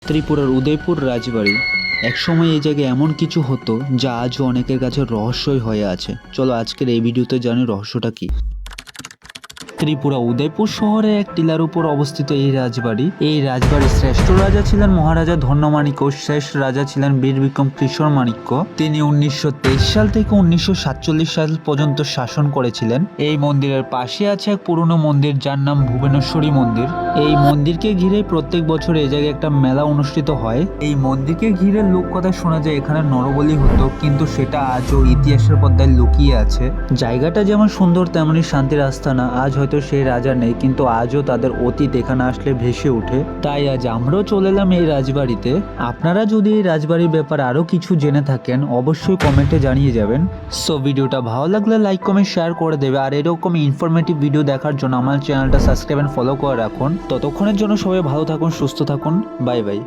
ত্রিপুরার উদয়পুর রাজবাড়ি। একসময় এই জায়গায় এমন কিছু হতো যা আজও অনেকের কাছে রহস্যই হয়ে আছে। চলো আজকের এই ভিডিওতে জানি রহস্যটা কি। ত্রিপুরা উদয়পুর শহরে এক টিলার উপর অবস্থিত এই রাজবাড়ির শ্রেষ্ঠ রাজা ছিলেন মহারাজা ধন্যমাণিক্য, শেষ রাজা ছিলেন বীর বিক্রম কিশোর মাণিক্য। তিনি 1923 সাল থেকে 1947 সাল পর্যন্ত শাসন করেছিলেন। এই মন্দিরের পাশে আছে এক পুরনো মন্দির যার নাম ভুবনেশ্বরী মন্দির। এই মন্দিরকে ঘিরে প্রত্যেক বছর এই জায়গায় একটা মেলা অনুষ্ঠিত হয়। এই মন্দিরকে ঘিরে লোককথা শোনা যায় এখানে নরবলি হতো, কিন্তু সেটা আজও ইতিহাসের পর্দায় লুকিয়ে আছে। জায়গাটা যেমন সুন্দর তেমনি শান্তির আস্তানা। আজ হয়তো সেই রাজা নেই, কিন্তু আজও তাদের অতীত এখানে আসলে ভেসে ওঠে। তাই আজ আমরাও চলে এলাম এই রাজবাড়িতে। আপনারা যদি এই রাজবাড়ির ব্যাপারে আরো কিছু জেনে থাকেন অবশ্যই কমেন্টে জানিয়ে যাবেন। সো ভিডিওটা ভালো লাগলে লাইক কমেন্ট শেয়ার করে দেবে, আর এরকম ইনফরমেটিভ ভিডিও দেখার জন্য আমার চ্যানেলটা সাবস্ক্রাইব এন্ড ফলো করে রাখুন। ততক্ষণের জন্য সবাই ভালো থাকুন, সুস্থ থাকুন, বাই বাই।